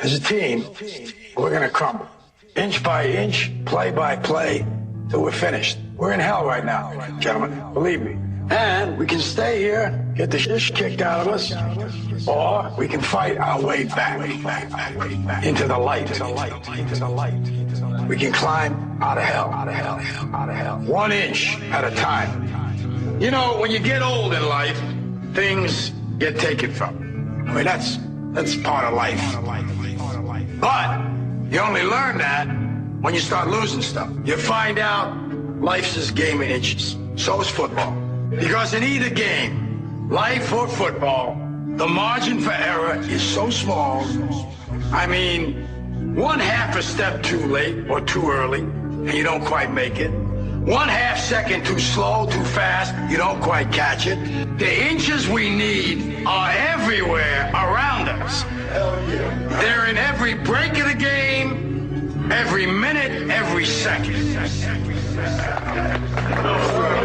as a team, we're going to crumble. Inch by inch, play by play, till we're finished. We're in hell right now, gentlemen, believe me. And we can stay here, get the shit kicked out of us, or we can fight our way back into the light. We can climb out of hell. 1 inch at a time. You know, when you get old in life, things get taken from you. I mean, that's part of life. But you only learn that when you start losing stuff. You find out life's this game of inches. So is football. Because in either game, life or football, the margin for error is so small. I mean, 1/2 a step too late or too early, and you don't quite make it. 1/2 second too slow, too fast, you don't quite catch it. The inches we need are everywhere around us. They're in every break of the game, every minute, every second.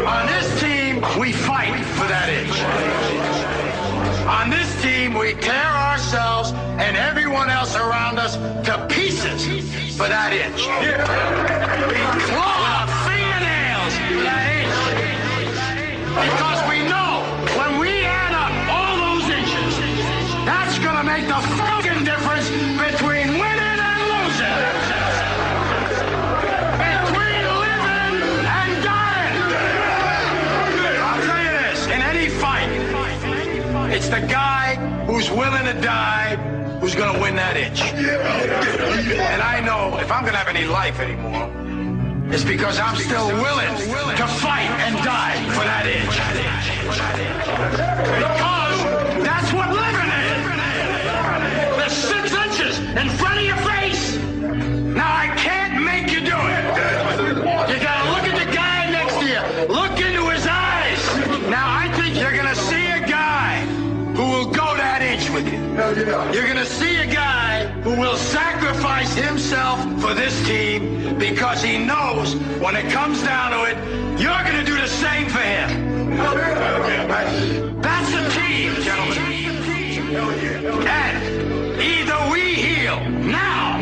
On this team, we fight for that inch. On this team, we tear ourselves and everyone else around us to pieces for that inch. We claw our fingernails for that inch. Because we know when we add up all those inches, that's going to make the fucking difference between winning and losing. Between living and dying. I'll tell you this, in any fight, it's the guy who's willing to die who's going to win that inch. And I know if I'm going to have any life anymore, it's because I'm still willing to fight and die for that inch. Because that's what living is. There's 6 inches in front of your face. Now I can't make you do it. You got to look at the guy next to you. Look into his eyes. Now I think you're going to see a guy who will go that inch with you. You're going to see a guy who will sacrifice himself for this team because he knows when it comes down to it, you're going to do the same for him. That's a team, gentlemen. And either we heal now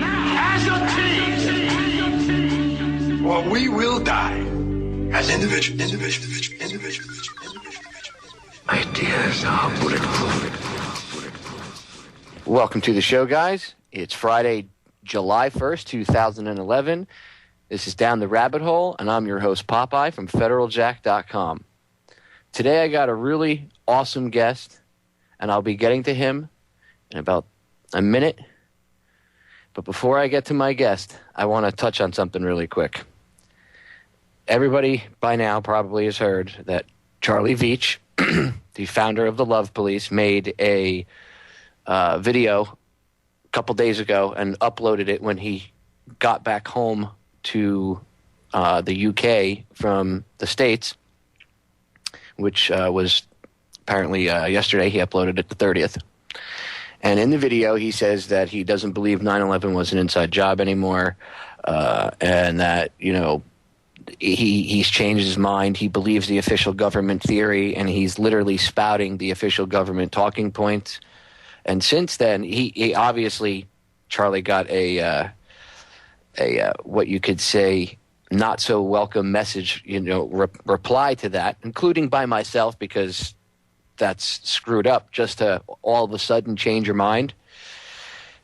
as a team, or we will die as individuals. Ideas are bulletproof. Welcome to the show, guys. It's Friday, July 1st, 2011. This is Down the Rabbit Hole, and I'm your host, Popeye, from FederalJack.com. Today I got a really awesome guest, and I'll be getting to him in about a minute. But before I get to my guest, I want to touch on something really quick. Everybody by now probably has heard that Charlie Veach, the founder of the Love Police, made a video a couple days ago and uploaded it when he got back home to the UK from the States, which was apparently yesterday. He uploaded it the 30th. And in the video, he says that he doesn't believe 9/11 was an inside job anymore, and that, you know, he's changed his mind. He believes the official government theory, and he's literally spouting the official government talking points. And since then, he obviously, Charlie got a what you could say not so welcome message, you know, reply to that, including by myself, because that's screwed up just to all of a sudden change your mind.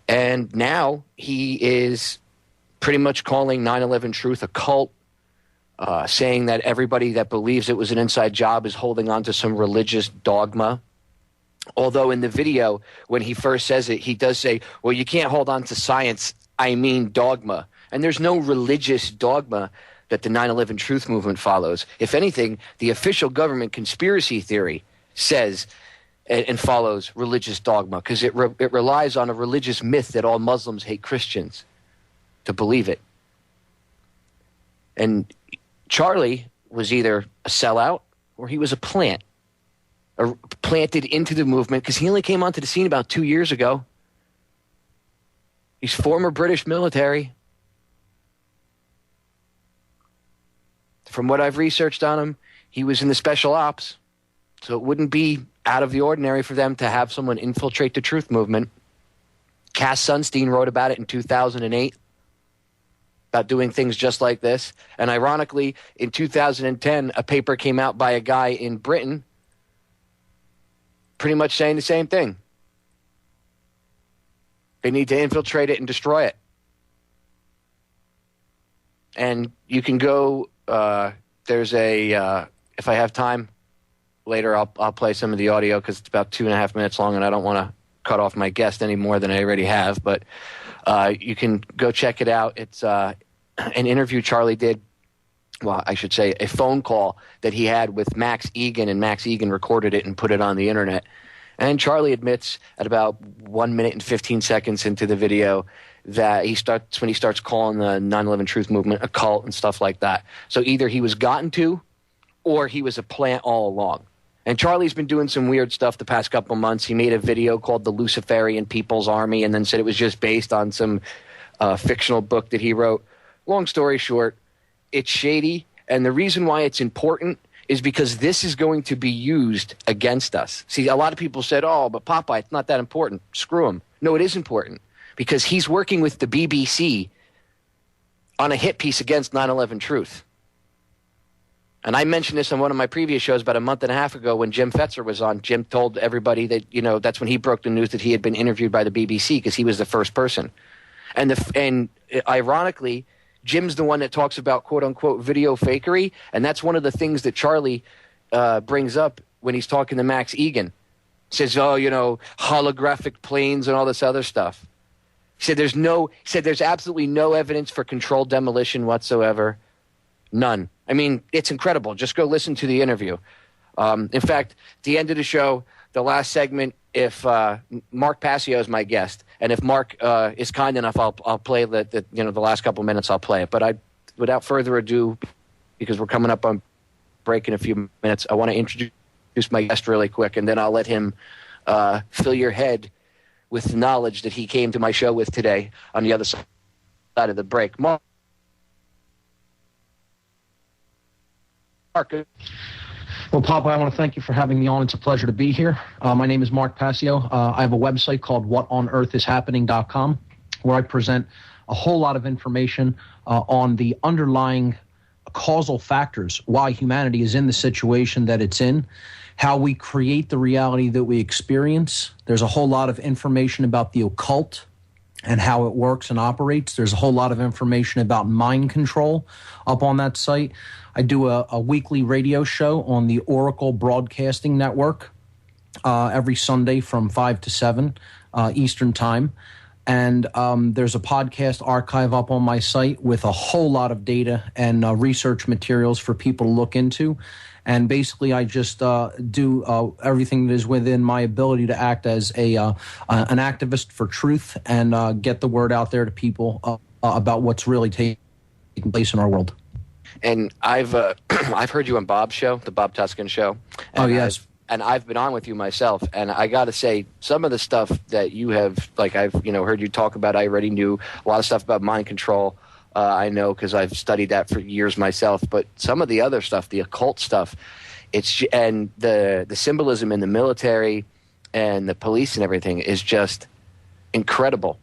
And now he is pretty much calling 9/11 Truth a cult, saying that everybody that believes it was an inside job is holding on to some religious dogma. Although in the video, when he first says it, he does say, well, you can't hold on to science, I mean dogma. And there's no religious dogma that the 9/11 Truth movement follows. If anything, the official government conspiracy theory says and follows religious dogma, because it relies on a religious myth that all Muslims hate Christians to believe it. And Charlie was either a sellout or he was a plant. Planted into the movement, because he only came onto the scene about 2 years ago. He's former British military. From what I've researched on him, he was in the special ops, so it wouldn't be out of the ordinary for them to have someone infiltrate the truth movement. Cass Sunstein wrote about it in 2008, about doing things just like this. And ironically, in 2010, a paper came out by a guy in Britain pretty much saying the same thing. They need to infiltrate it and destroy it. And you can go, there's a, if I have time later, I'll play some of the audio because it's about 2.5 minutes long and I don't want to cut off my guest any more than I already have. But you can go check it out. It's an interview Charlie did. Well, I should say a phone call that he had with Max Egan, and Max Egan recorded it and put it on the internet. And Charlie admits at about 1 minute and 15 seconds into the video that when he starts calling the 9/11 Truth Movement a cult and stuff like that. So either he was gotten to or he was a plant all along. And Charlie's been doing some weird stuff the past couple months. He made a video called The Luciferian People's Army and then said it was just based on some fictional book that he wrote. Long story short, it's shady. And the reason why it's important is because this is going to be used against us. See, a lot of people said, oh, but Popeye, it's not that important. Screw him. No, it is important because he's working with the BBC on a hit piece against 9/11 Truth. And I mentioned this on one of my previous shows about a month and a half ago when Jim Fetzer was on. Jim told everybody that, that's when he broke the news that he had been interviewed by the BBC because he was the first person. And ironically, Jim's the one that talks about quote-unquote video fakery, and that's one of the things that Charlie brings up when he's talking to Max Egan. He says, holographic planes and all this other stuff. He said there's absolutely no evidence for controlled demolition whatsoever. None. I mean, it's incredible. Just go listen to the interview. In fact, at the end of the show, the last segment, if Mark Passio is my guest, and if Mark is kind enough, I'll play the last couple minutes. I'll play it. But without further ado, because we're coming up on break in a few minutes, I want to introduce my guest really quick, and then I'll let him fill your head with knowledge that he came to my show with today on the other side of the break. Mark. Well, Papa, I want to thank you for having me on. It's a pleasure to be here. My name is Mark Passio. I have a website called whatonearthishappening.com where I present a whole lot of information on the underlying causal factors, why humanity is in the situation that it's in, how we create the reality that we experience. There's a whole lot of information about the occult and how it works and operates. There's a whole lot of information about mind control up on that site. I do a weekly radio show on the Oracle Broadcasting Network every Sunday from 5 to 7 Eastern Time. And there's a podcast archive up on my site with a whole lot of data and research materials for people to look into. And basically, I just do everything that is within my ability to act as an activist for truth and get the word out there to people about what's really taking place in our world. And I've heard you on Bob's show, the Bob Tuscan show. Oh, yes. I've been on with you myself, and I got to say, some of the stuff that you have, like I've heard you talk about, I already knew a lot of stuff about mind control. I know because I've studied that for years myself. But some of the other stuff, the occult stuff, and the symbolism in the military and the police and everything is just incredible.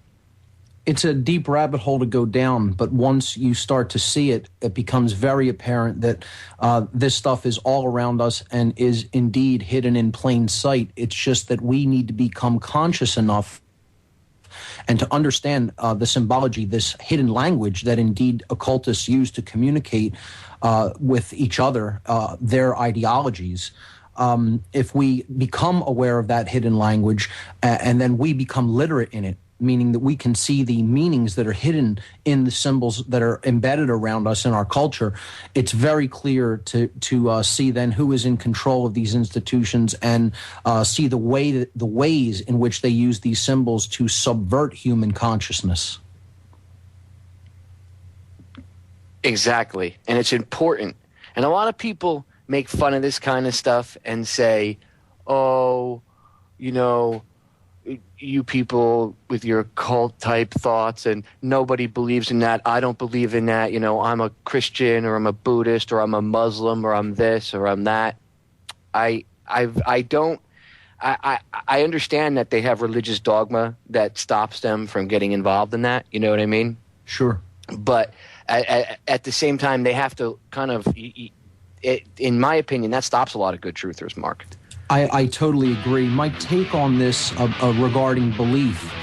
It's a deep rabbit hole to go down, but once you start to see it, it becomes very apparent that this stuff is all around us and is indeed hidden in plain sight. It's just that we need to become conscious enough and to understand the symbology, this hidden language that indeed occultists use to communicate with each other, their ideologies. If we become aware of that hidden language and then we become literate in it, meaning that we can see the meanings that are hidden in the symbols that are embedded around us in our culture, it's very clear to see then who is in control of these institutions and see the ways in which they use these symbols to subvert human consciousness. Exactly. And it's important. And a lot of people make fun of this kind of stuff and say, oh, you people with your cult type thoughts and nobody believes in that. I don't believe in that. I'm a Christian or I'm a Buddhist or I'm a Muslim or I'm this or I'm that. I I understand that they have religious dogma that stops them from getting involved in that. You know what I mean? Sure. But at the same time, they have to kind of, in my opinion, that stops a lot of good truthers, Mark. I totally agree. My take on this regarding belief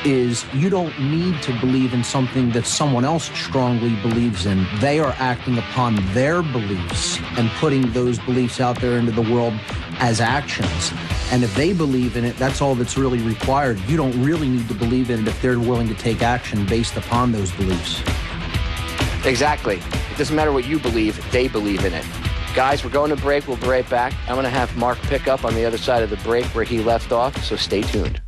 is you don't need to believe in something that someone else strongly believes in. They are acting upon their beliefs and putting those beliefs out there into the world as actions. And if they believe in it, that's all that's really required. You don't really need to believe in it if they're willing to take action based upon those beliefs. Exactly. It doesn't matter what you believe, they believe in it. Guys, we're going to break. We'll be right back. I'm going to have Mark pick up on the other side of the break where he left off, so stay tuned.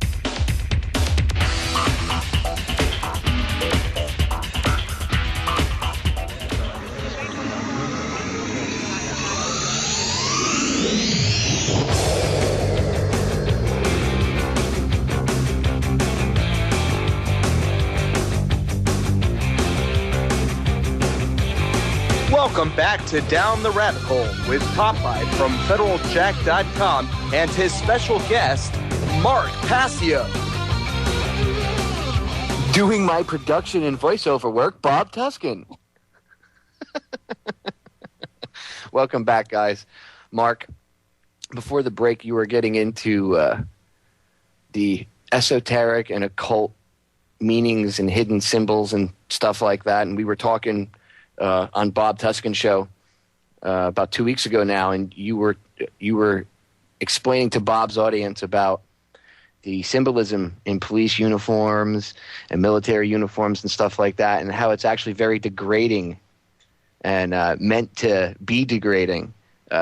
Welcome back to Down the Rabbit Hole with Popeye from FederalJack.com and his special guest, Mark Passio. Doing my production and voiceover work, Bob Tuskin. Welcome back, guys. Mark, before the break, you were getting into the esoteric and occult meanings and hidden symbols and stuff like that, and we were talking on Bob Tuskin's show about 2 weeks ago now, and you were explaining to Bob's audience about the symbolism in police uniforms and military uniforms and stuff like that, and how it's actually very degrading and meant to be degrading.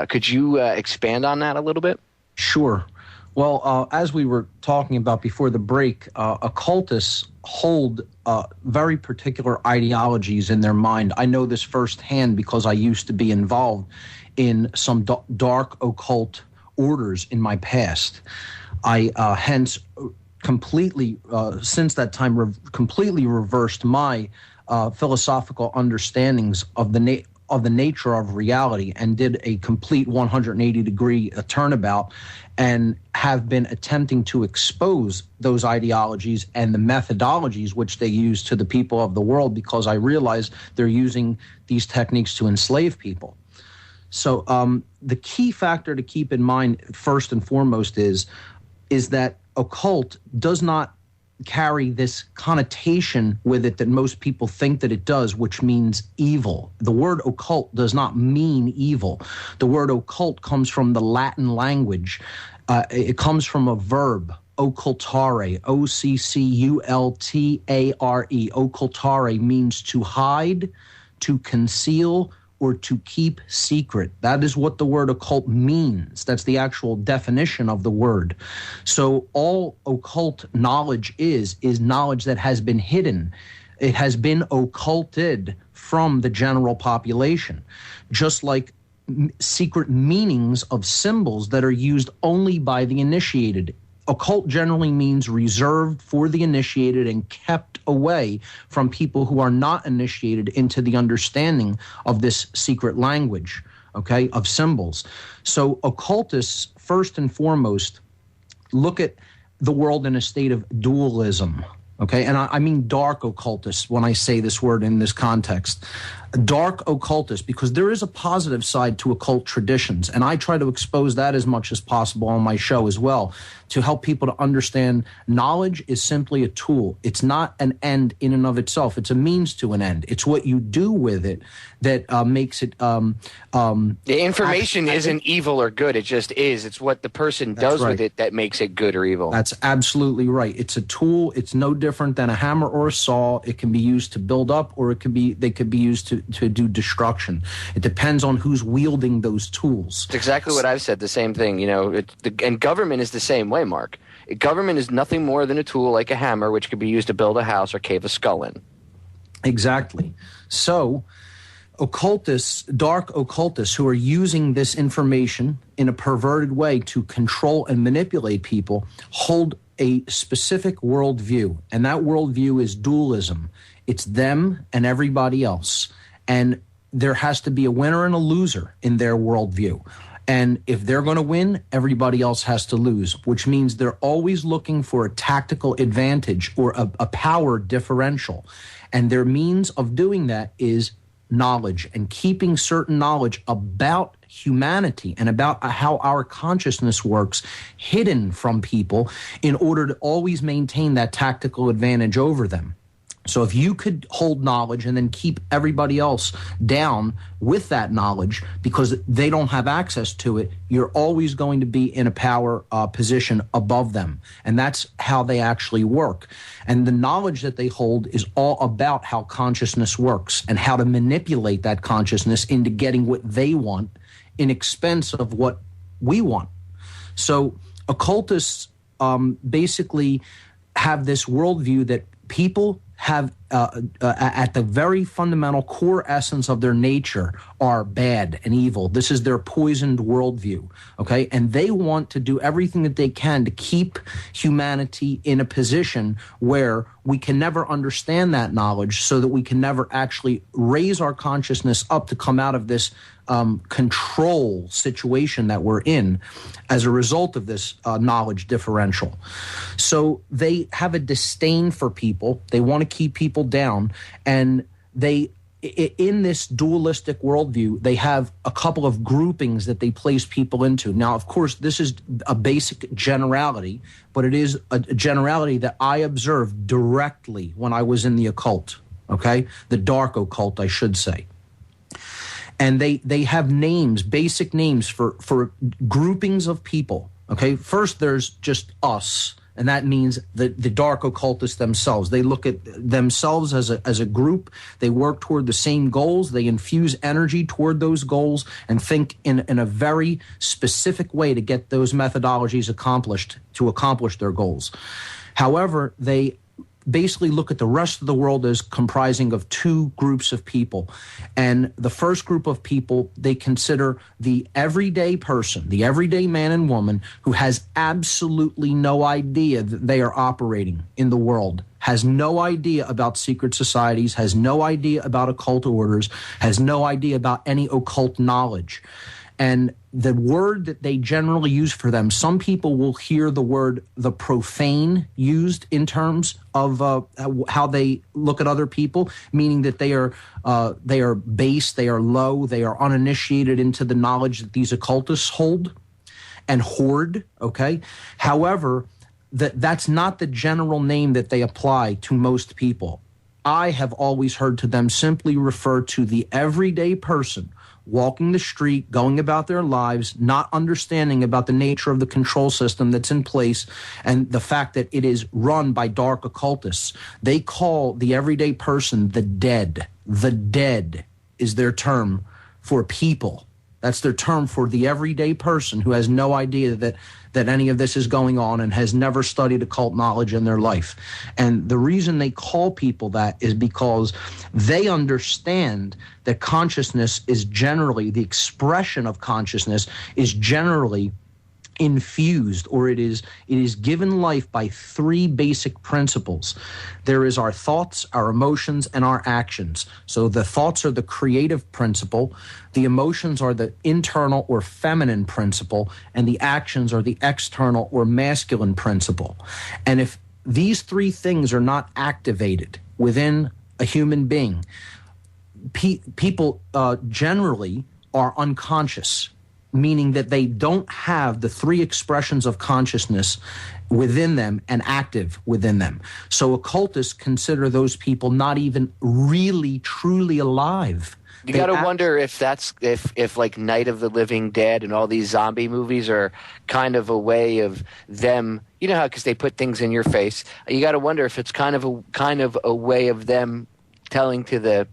Could you expand on that a little bit? Sure. Well, as we were talking about before the break, occultists hold very particular ideologies in their mind. I know this firsthand because I used to be involved in some dark occult orders in my past. I hence completely, since that time, completely reversed my philosophical understandings of the nature of reality and did a complete 180-degree turnabout and have been attempting to expose those ideologies and the methodologies which they use to the people of the world, because I realize they're using these techniques to enslave people. So the key factor to keep in mind first and foremost is that occult does not carry this connotation with it that most people think that it does, which means evil. The word occult does not mean evil. The word occult comes from the Latin language. It comes from a verb, occultare, occultare. Occultare means to hide, to conceal, or to keep secret. That is what the word occult means. That's the actual definition of the word. So all occult knowledge is knowledge that has been hidden. It has been occulted from the general population, just like secret meanings of symbols that are used only by the initiated. Occult generally means reserved for the initiated and kept away from people who are not initiated into the understanding of this secret language, okay, of symbols. So occultists, first and foremost, look at the world in a state of dualism, okay? And I mean dark occultists when I say this word in this context. Dark occultists, because there is a positive side to occult traditions, and I try to expose that as much as possible on my show as well, to help people to understand knowledge is simply a tool. It's not an end in and of itself. It's a means to an end. It's what you do with it that makes it the information isn't evil or good. It just is. It's what the person does with it that makes it good or evil. That's absolutely right. It's a tool. It's no different than a hammer or a saw. It can be used to build up, or they could be used to do destruction. It depends on who's wielding those tools. It's exactly what I've said, the same thing. And government is the same way, Mark. Government is nothing more than a tool like a hammer, which could be used to build a house or cave a skull in. Exactly. So occultists, dark occultists who are using this information in a perverted way to control and manipulate people hold a specific worldview, and that worldview is dualism. It's them and everybody else. And there has to be a winner and a loser in their worldview. And if they're going to win, everybody else has to lose, which means they're always looking for a tactical advantage or a power differential. And their means of doing that is knowledge and keeping certain knowledge about humanity and about how our consciousness works hidden from people in order to always maintain that tactical advantage over them. So if you could hold knowledge and then keep everybody else down with that knowledge because they don't have access to it, you're always going to be in a power position above them. And that's how they actually work. And the knowledge that they hold is all about how consciousness works and how to manipulate that consciousness into getting what they want in expense of what we want. So occultists basically have this worldview that people have at the very fundamental core essence of their nature are bad and evil. This is their poisoned worldview, okay? And they want to do everything that they can to keep humanity in a position where we can never understand that knowledge so that we can never actually raise our consciousness up to come out of this control situation that we're in as a result of this knowledge differential. So they have a disdain for people. They want to keep people down. And they, in this dualistic worldview, they have a couple of groupings that they place people into. Now, of course, this is a basic generality, but it is a generality that I observed directly when I was in the occult, okay? The dark occult, I should say. And they have names, basic names for groupings of people, okay? First, there's just us, and that means the dark occultists themselves. They look at themselves as a group. They work toward the same goals. They infuse energy toward those goals and think in a very specific way to get those methodologies accomplished, to accomplish their goals. However, they basically look at the rest of the world as comprising of two groups of people. And the first group of people, they consider the everyday person, the everyday man and woman who has absolutely no idea that they are operating in the world, has no idea about secret societies, has no idea about occult orders, has no idea about any occult knowledge. And the word that they generally use for them, some people will hear the profane used in terms of how they look at other people, meaning that they are base, they are low, they are uninitiated into the knowledge that these occultists hold and hoard, okay? However, that's not the general name that they apply to most people. I have always heard to them simply refer to the everyday person walking the street, going about their lives, not understanding about the nature of the control system that's in place and the fact that it is run by dark occultists. They call the everyday person the dead. The dead is their term for people. That's their term for the everyday person who has no idea that any of this is going on and has never studied occult knowledge in their life. And the reason they call people that is because they understand that consciousness is generally, the expression of consciousness is generally infused, or it is given life by three basic principles. There is our thoughts, our emotions, and our actions. So the thoughts are the creative principle, the emotions are the internal or feminine principle, and the actions are the external or masculine principle. And if these three things are not activated within a human being, people generally are unconscious, meaning that they don't have the three expressions of consciousness within them and active within them. So occultists consider those people not even really, truly alive. You got to wonder if that's if like Night of the Living Dead and all these zombie movies are kind of a way of them, you know how, because they put things in your face. You got to wonder if it's kind of a way of them telling to the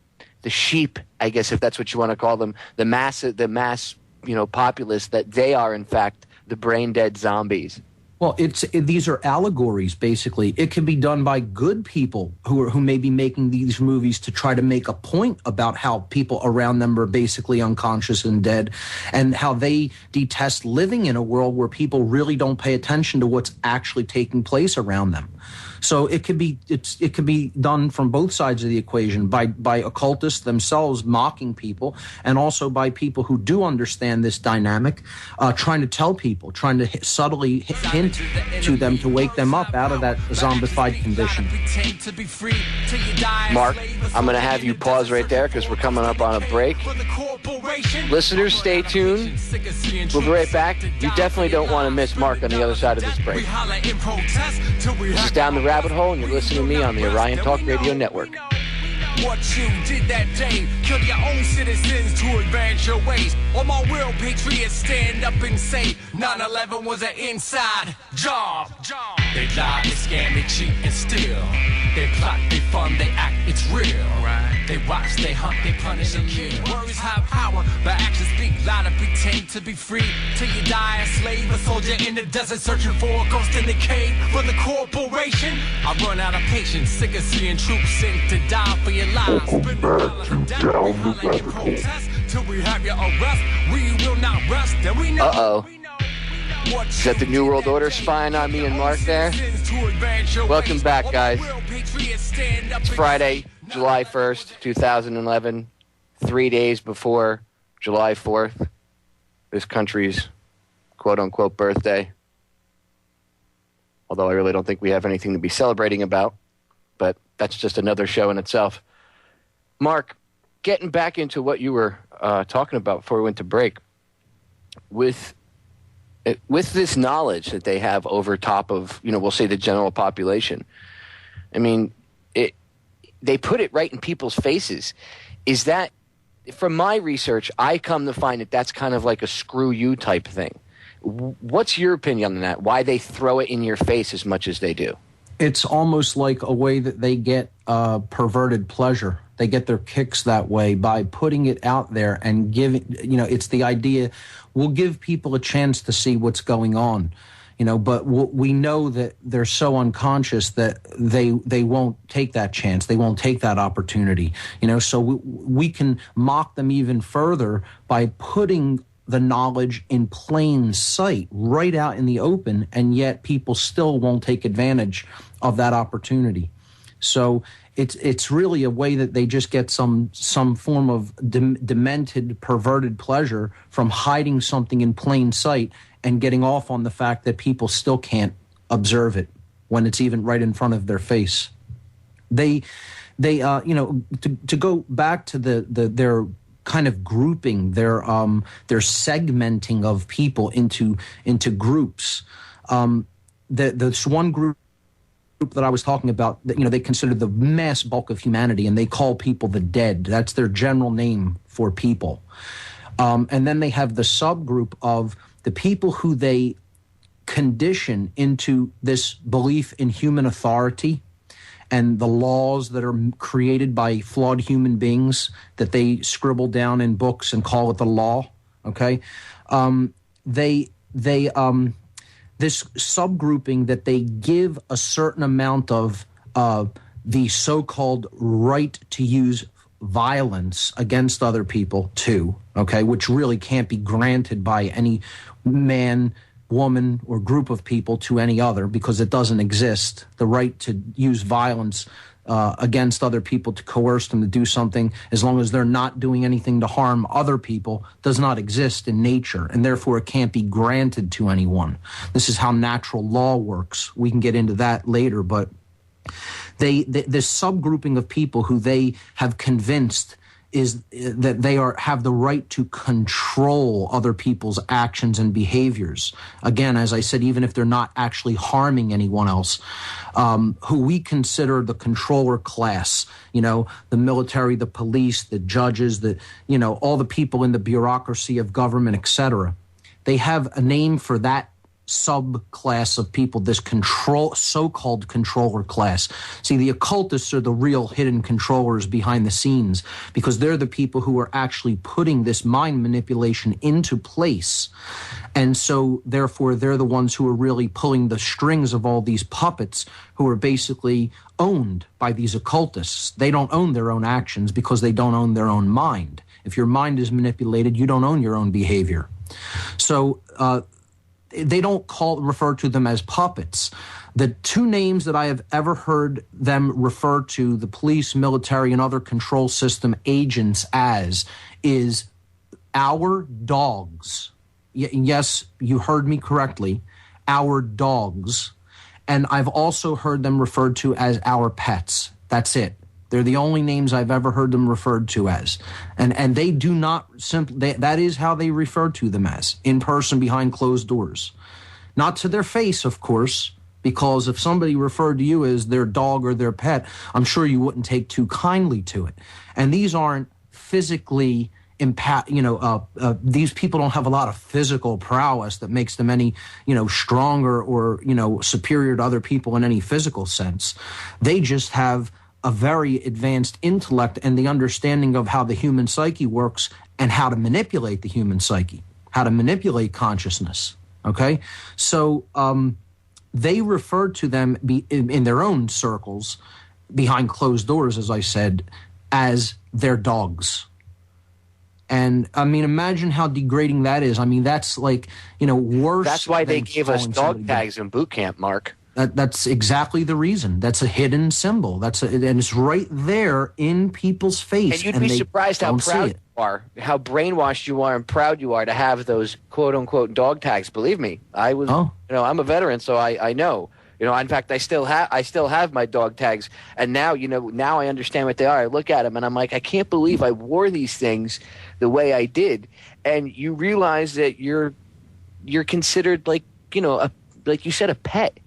sheep, I guess, if that's what you want to call them, the mass populace, that they are in fact the brain dead zombies. Well, these are allegories, basically. It can be done by good people who may be making these movies to try to make a point about how people around them are basically unconscious and dead, and how they detest living in a world where people really don't pay attention to what's actually taking place around them. So it could be done from both sides of the equation by occultists themselves mocking people, and also by people who do understand this dynamic, trying to tell people, trying to subtly hint to them to wake them up out of that zombified condition. Mark, I'm going to have you pause right there because we're coming up on a break. Listeners, stay tuned. We'll be right back. You definitely don't want to miss Mark on the other side of this break. This is Down the Rabbit Hole, and you're listening to me on the Orion Talk Radio Network. What you did that day, kill your own citizens to advance your ways. All my real patriots stand up and say 9/11 was an inside job. They lie, they scam, they cheat and steal. They plot, they fund, they act, it's real. They watch, they hunt, they punish and kill. Words have power, but actions speak louder. Pretend to be free till you die a slave, a soldier in the desert searching for a ghost in the cave. For the corporation, I run out of patience, sick of seeing troops sent to die for your lives. Spend the dollar down, we holler and protest till we have your arrest. We will not rest, and we know. Uh-oh. Is that the New World Order spying on me and Mark there? Welcome back, guys. It's Friday, July 1st, 2011, 3 days before July 4th, this country's quote-unquote birthday. Although I really don't think we have anything to be celebrating about, but that's just another show in itself. Mark, getting back into what you were talking about before we went to break, with this knowledge that they have over top of, we'll say the general population, I mean, they put it right in people's faces. Is that, from my research, I come to find that that's kind of like a screw you type thing. What's your opinion on that? Why they throw it in your face as much as they do? It's almost like a way that they get perverted pleasure. They get their kicks that way by putting it out there and giving, it's the idea, we'll give people a chance to see what's going on, but we know that they're so unconscious that they won't take that chance. They won't take that opportunity, so we can mock them even further by putting the knowledge in plain sight right out in the open, and yet people still won't take advantage of that opportunity. So it's really a way that they just get some form of demented, perverted pleasure from hiding something in plain sight and getting off on the fact that people still can't observe it when it's even right in front of their face. They to go back to their kind of grouping, their segmenting of people into groups. This one group that I was talking about, they consider the mass bulk of humanity, and they call people the dead. That's their general name for people. And then they have the subgroup of the people who they condition into this belief in human authority and the laws that are created by flawed human beings that they scribble down in books and call it the law. Okay, this subgrouping that they give a certain amount of the so-called right to use violence against other people too, okay, which really can't be granted by any man, woman, or group of people to any other, because it doesn't exist. The right to use violence against other people to coerce them to do something, as long as they're not doing anything to harm other people, does not exist in nature, and therefore it can't be granted to anyone. This is how natural law works. We can get into that later, but this subgrouping of people who they have convinced is that they have the right to control other people's actions and behaviors. Again, as I said, even if they're not actually harming anyone else, who we consider the controller class, the military, the police, the judges, all the people in the bureaucracy of government, etc. They have a name for that subclass of people, this so-called controller class. See, the occultists are the real hidden controllers behind the scenes, because they're the people who are actually putting this mind manipulation into place. And so, therefore, they're the ones who are really pulling the strings of all these puppets who are basically owned by these occultists. They don't own their own actions because they don't own their own mind. If your mind is manipulated, you don't own your own behavior. So, they don't refer to them as puppets. The two names that I have ever heard them refer to the police, military, and other control system agents as is our dogs. Yes, you heard me correctly. Our dogs. And I've also heard them referred to as our pets. That's it. They're the only names I've ever heard them referred to as. And they do not simply, that is how they refer to them as, in person behind closed doors. Not to their face, of course, because if somebody referred to you as their dog or their pet, I'm sure you wouldn't take too kindly to it. And these aren't physically these people don't have a lot of physical prowess that makes them any, stronger or, superior to other people in any physical sense. They just have a very advanced intellect and the understanding of how the human psyche works and how to manipulate the human psyche, how to manipulate consciousness. Okay? So they refer to them in their own circles, behind closed doors, as I said, as their dogs. And I mean, imagine how degrading that is. I mean, that's like, worse. That's why they gave us dog tags in boot camp, Mark. That's exactly the reason. That's a hidden symbol. And it's right there in people's face. And you'd be surprised how proud you are, how brainwashed you are and proud you are to have those quote unquote dog tags. Believe me, I'm a veteran, so I know. In fact, I still have my dog tags, and now I understand what they are. I look at them and I'm like, I can't believe I wore these things the way I did. And you realize that you're considered like you said, a pet.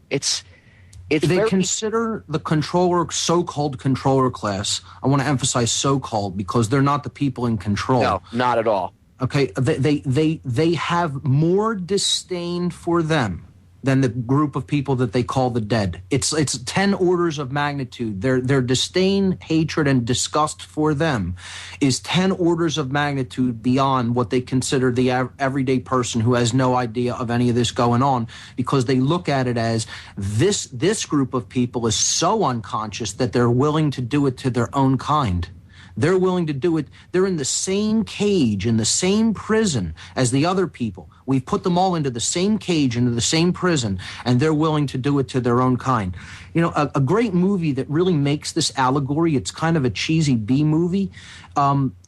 They consider the so-called controller class. I want to emphasize so-called because they're not the people in control. No, not at all. Okay, they have more disdain for them than the group of people that they call the dead. It's 10 orders of magnitude. Their disdain, hatred, and disgust for them is 10 orders of magnitude beyond what they consider the everyday person who has no idea of any of this going on, because they look at it as this group of people is so unconscious that they're willing to do it to their own kind. They're willing to do it. They're in the same cage, in the same prison as the other people. We've put them all into the same cage, into the same prison, and they're willing to do it to their own kind. A great movie that really makes this allegory, it's kind of a cheesy B movie,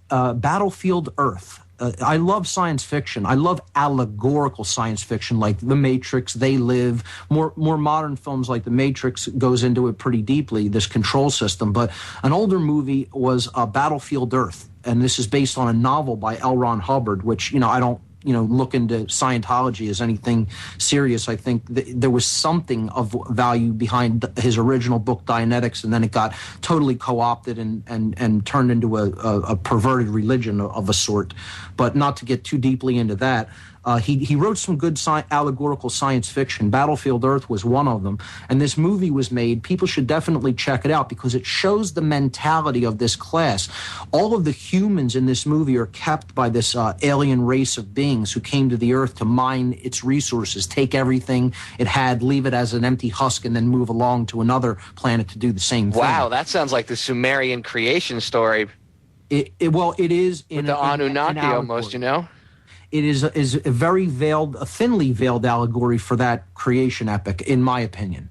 Battlefield Earth. I love science fiction. I love allegorical science fiction like The Matrix, They Live. More modern films like The Matrix goes into it pretty deeply, this control system. But an older movie was Battlefield Earth, and this is based on a novel by L. Ron Hubbard, which, I don't look into Scientology as anything serious. I think there was something of value behind his original book, Dianetics, and then it got totally co-opted and turned into a perverted religion of a sort. But not to get too deeply into that, he wrote some good allegorical science fiction. Battlefield Earth was one of them. And this movie was made. People should definitely check it out because it shows the mentality of this class. All of the humans in this movie are kept by this alien race of beings who came to the Earth to mine its resources, take everything it had, leave it as an empty husk, and then move along to another planet to do the same thing. Wow, that sounds like the Sumerian creation story. It is with the Anunnaki almost, It is a very thinly veiled allegory for that creation epic, in my opinion.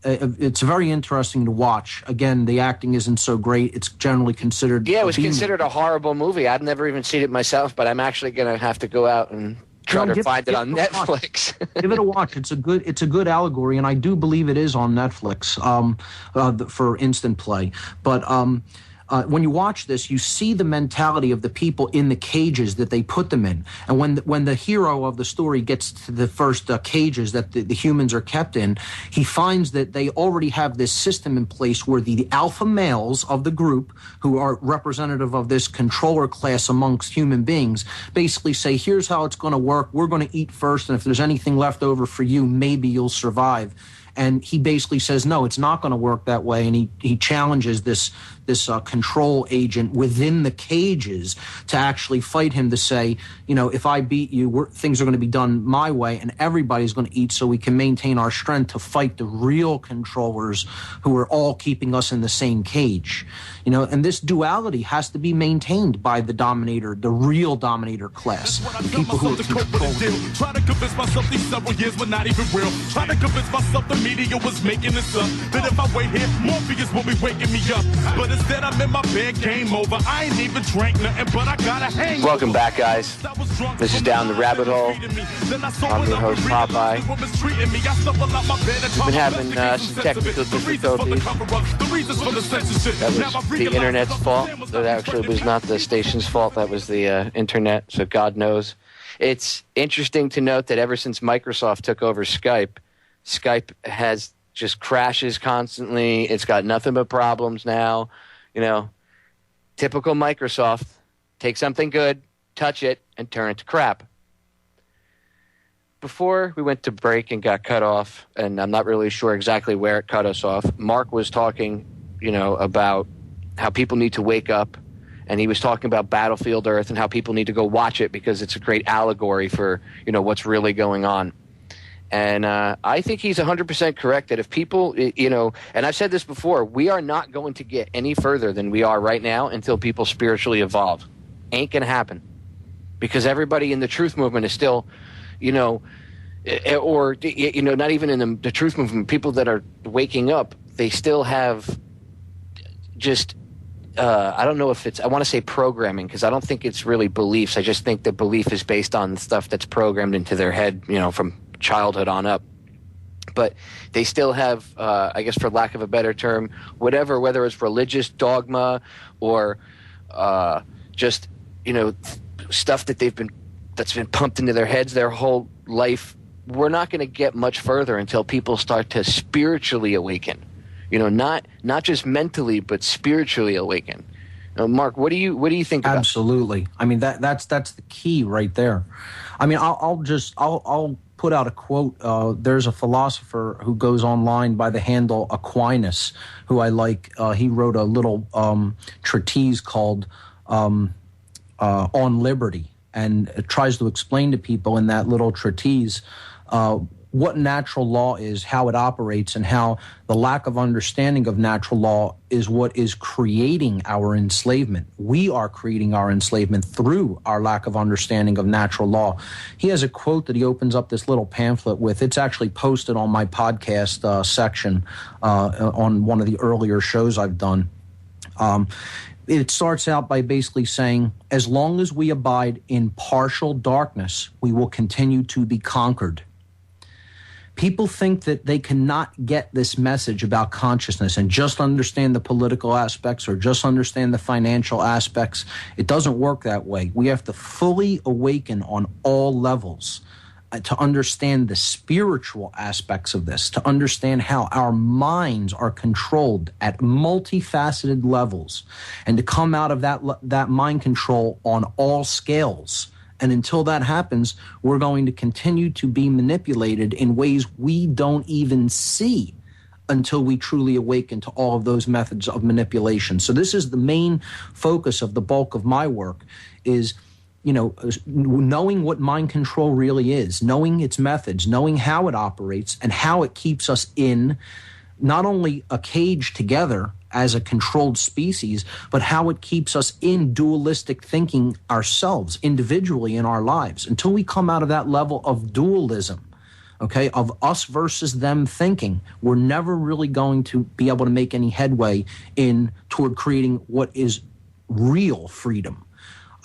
It's very interesting to watch. Again, the acting isn't so great. It's generally considered... Yeah, it was considered a horrible movie. I've never even seen it myself, but I'm actually going to have to go out and try to find it on Netflix. Give it a watch. It's a good allegory, and I do believe it is on Netflix for instant play. But... when you watch this, you see the mentality of the people in the cages that they put them in. And when the hero of the story gets to the first cages that the humans are kept in, he finds that they already have this system in place where the alpha males of the group, who are representative of this controller class amongst human beings, basically say, here's how it's going to work. We're going to eat first, and if there's anything left over for you, maybe you'll survive. And he basically says, no, it's not going to work that way. And he challenges this control agent within the cages to actually fight him to say, if I beat you, things are going to be done my way and everybody's going to eat so we can maintain our strength to fight the real controllers who are all keeping us in the same cage. And this duality has to be maintained by the dominator, the real dominator class, the people who are controlling. Try to convince myself these several years were not even real. Try to convince myself the media was making this up. That if I wait here, Morpheus will be waking me up. But instead I'm in my bed, game over. I ain't even drank nothing, but I got a hangover. Welcome back, guys. This is Down the Rabbit Hole. I'm your host, Popeye. We've been having some technical difficulties. That was the internet's fault. That actually was not the station's fault. That was the internet, so God knows. It's interesting to note that ever since Microsoft took over Skype, Skype has just crashes constantly. It's got nothing but problems now. You know, typical Microsoft. Take something good, touch it, and turn it to crap. Before we went to break and got cut off, and I'm not really sure exactly where it cut us off, Mark was talking, about how people need to wake up, and he was talking about Battlefield Earth and how people need to go watch it because it's a great allegory for, what's really going on. And I think he's 100% correct that if people, and I've said this before, we are not going to get any further than we are right now until people spiritually evolve. Ain't going to happen. Because everybody in the truth movement is still, not even in the truth movement, people that are waking up, they still have just, I don't know if it's, I want to say programming, because I don't think it's really beliefs. I just think that belief is based on stuff that's programmed into their head, from childhood on up. But they still have, I guess for lack of a better term, whether it's religious dogma or just, stuff that that's been pumped into their heads their whole life. We're not going to get much further until people start to spiritually awaken. Not just mentally, but spiritually awaken. Mark, what do you think about Absolutely. I mean, that's the key right there. I mean, I'll put out a quote. There's a philosopher who goes online by the handle Aquinas, who I like. He wrote a little treatise called On Liberty, and it tries to explain to people in that little treatise what natural law is, how it operates, and how the lack of understanding of natural law is what is creating our enslavement. We are creating our enslavement through our lack of understanding of natural law. He has a quote that he opens up this little pamphlet with. It's actually posted on my podcast section on one of the earlier shows I've done. It starts out by basically saying, as long as we abide in partial darkness, we will continue to be conquered. People think that they cannot get this message about consciousness and just understand the political aspects or just understand the financial aspects. It doesn't work that way. We have to fully awaken on all levels to understand the spiritual aspects of this, to understand how our minds are controlled at multifaceted levels, and to come out of that mind control on all scales. And until that happens, we're going to continue to be manipulated in ways we don't even see until we truly awaken to all of those methods of manipulation. So this is the main focus of the bulk of my work, is knowing what mind control really is, knowing its methods, knowing how it operates, and how it keeps us in not only a cage together as a controlled species, but how it keeps us in dualistic thinking ourselves, individually in our lives. Until we come out of that level of dualism, okay, of us versus them thinking, we're never really going to be able to make any headway toward creating what is real freedom.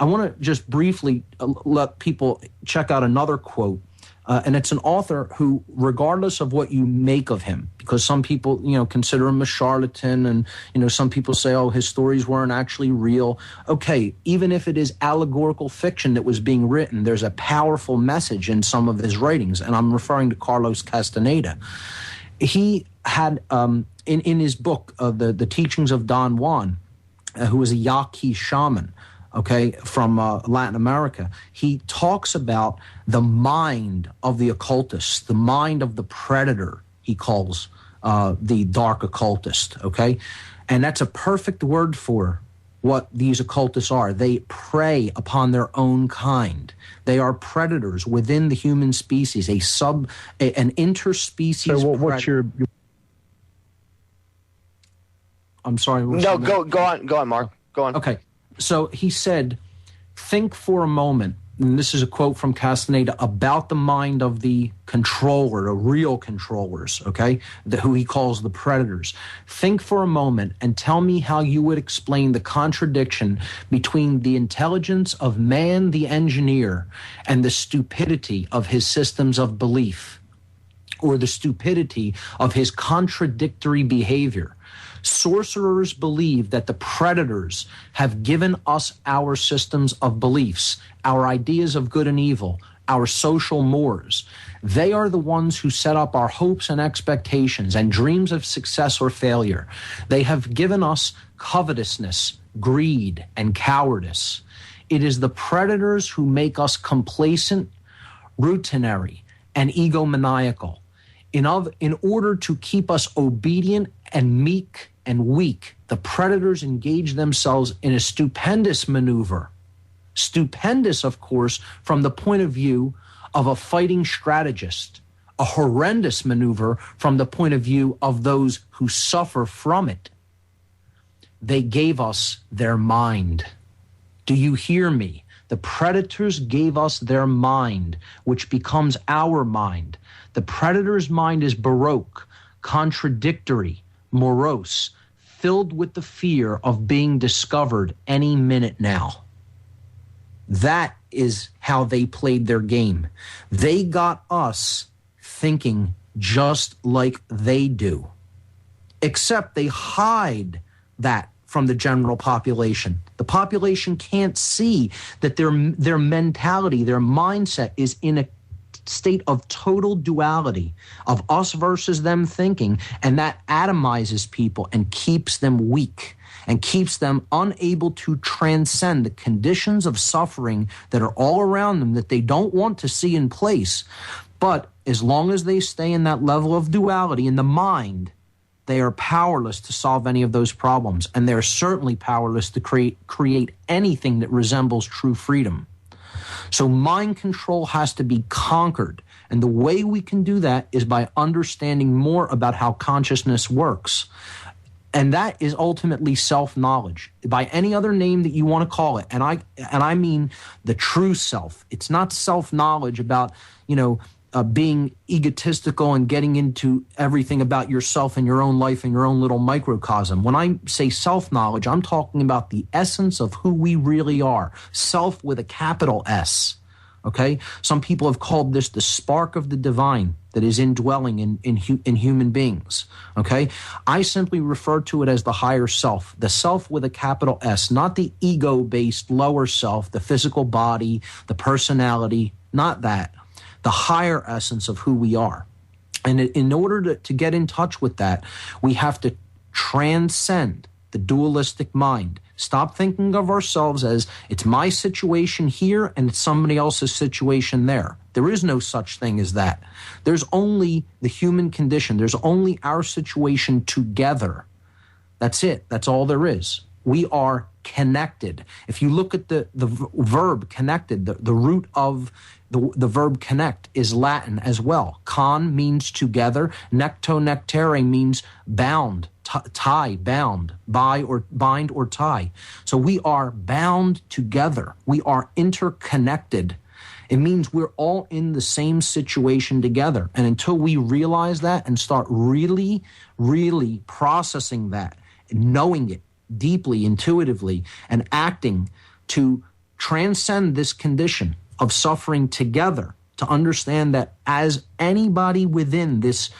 I want to just briefly let people check out another quote. And it's an author who, regardless of what you make of him, because some people, consider him a charlatan, and, some people say, oh, his stories weren't actually real. Okay, even if it is allegorical fiction that was being written, there's a powerful message in some of his writings. And I'm referring to Carlos Castaneda. He had, in his book, The Teachings of Don Juan, who was a Yaqui shaman, okay, from Latin America, he talks about the mind of the occultist, the mind of the predator, he calls the dark occultist, okay? And that's a perfect word for what these occultists are. They prey upon their own kind. They are predators within the human species, an interspecies. So what's your... I'm sorry. No, go on, Mark. Go on. Okay. So he said, think for a moment and this is a quote from Castaneda, about the mind of the controller, the real controllers, okay, who he calls the predators. Think for a moment and tell me how you would explain the contradiction between the intelligence of man, the engineer, and the stupidity of his systems of belief, or the stupidity of his contradictory behavior. Sorcerers believe that the predators have given us our systems of beliefs, our ideas of good and evil, our social mores. They are the ones who set up our hopes and expectations and dreams of success or failure. They have given us covetousness, greed, and cowardice. It is the predators who make us complacent, routinary, and egomaniacal. In order to keep us obedient and meek and weak, the predators engage themselves in a stupendous maneuver. Stupendous, of course, from the point of view of a fighting strategist. A horrendous maneuver from the point of view of those who suffer from it. They gave us their mind. Do you hear me? The predators gave us their mind, which becomes our mind. The predator's mind is baroque, contradictory, morose, filled with the fear of being discovered any minute now. That is how they played their game. They got us thinking just like they do, except they hide that from the general population. The population can't see that their mentality, their mindset is in a state of total duality of us versus them thinking, and that atomizes people and keeps them weak and keeps them unable to transcend the conditions of suffering that are all around them that they don't want to see in place. But as long as they stay in that level of duality in the mind, they are powerless to solve any of those problems, and they're certainly powerless to create anything that resembles true freedom. So mind control has to be conquered. And the way we can do that is by understanding more about how consciousness works. And that is ultimately self-knowledge, by any other name that you want to call it. And I mean the true self. It's not self-knowledge about, being egotistical and getting into everything about yourself and your own life and your own little microcosm. When I say self-knowledge, I'm talking about the essence of who we really are. Self with a capital S. Okay? Some people have called this the spark of the divine that is indwelling in human beings. Okay? I simply refer to it as the higher self, the self with a capital S, not the ego-based lower self, the physical body, the personality, not that. The higher essence of who we are. And in order to get in touch with that, we have to transcend the dualistic mind. Stop thinking of ourselves as it's my situation here and it's somebody else's situation there. There is no such thing as that. There's only the human condition. There's only our situation together. That's it. That's all there is. We are connected. If you look at the verb connected, the root of the verb connect is Latin as well. Con means together. Necto nectare means bound, tie, bound, bind or tie. So we are bound together. We are interconnected. It means we're all in the same situation together. And until we realize that and start really, really processing that, knowing it deeply, intuitively, and acting to transcend this condition of suffering together, to understand that as anybody within this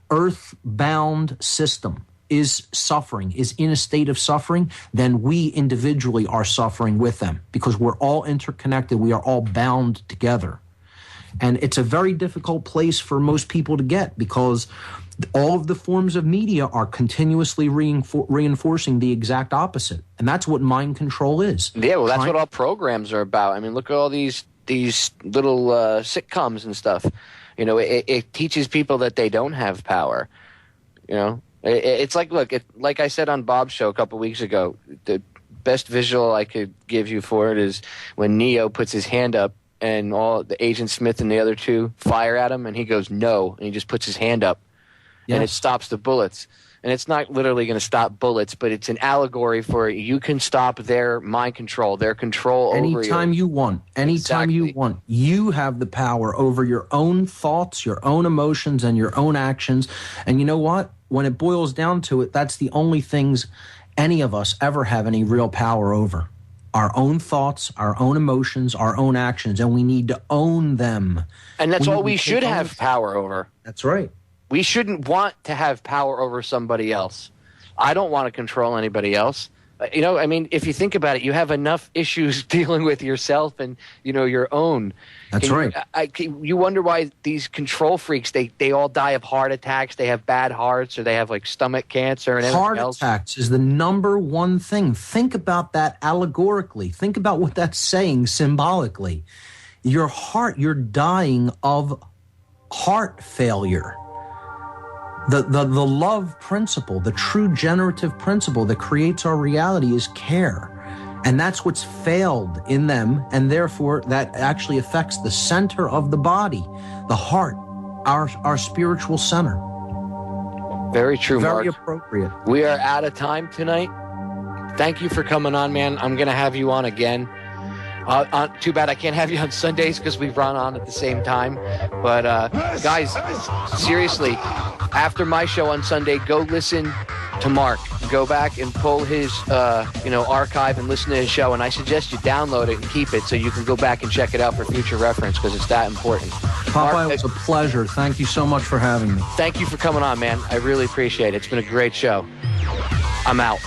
earth-bound system is suffering, is in a state of suffering, then we individually are suffering with them because we're all interconnected. We are all bound together. And it's a very difficult place for most people to get because all of the forms of media are continuously reinforcing the exact opposite. And that's what mind control is. Yeah, well, that's what all programs are about. I mean, look at all these little sitcoms and stuff. It teaches people that they don't have power. It's like, look, like I said on Bob's show a couple weeks ago, the best visual I could give you for it is when Neo puts his hand up and all the Agent Smith and the other two fire at him, and he goes, no, and he just puts his hand up. Yes. And it stops the bullets. and it's not literally going to stop bullets, but it's an allegory for you can stop their mind control, their control over you. Anytime you want. Anytime you want. You have the power over your own thoughts, your own emotions, and your own actions. And you know what? When it boils down to it, that's the only things any of us ever have any real power over. Our own thoughts, our own emotions, our own actions, and we need to own them. And that's all we should have power over. That's right. We shouldn't want to have power over somebody else. I don't want to control anybody else. You know, I mean, if you think about it, you have enough issues dealing with yourself and, you know, your own. That's right. You wonder why these control freaks, they all die of heart attacks, they have bad hearts, or they have, like, stomach cancer and everything else. Heart attacks is the number one thing. Think about that allegorically. Think about what that's saying symbolically. Your heart, you're dying of heart failure. The love principle, the true generative principle that creates our reality is care. And that's what's failed in them, and therefore that actually affects the center of the body, the heart, our spiritual center. Very true, Very Mark. appropriate. We are out of time tonight. Thank you for coming on, man. I'm going to have you on again. Too bad I can't have you on Sundays because we run on at the same time. But guys, seriously, after my show on Sunday, go listen to Mark. Go back and pull his archive and listen to his show. And I suggest you download it and keep it so you can go back and check it out for future reference because it's that important. Popeye, it was a pleasure. Thank you so much for having me. Thank you for coming on, man. I really appreciate it. It's been a great show. I'm out.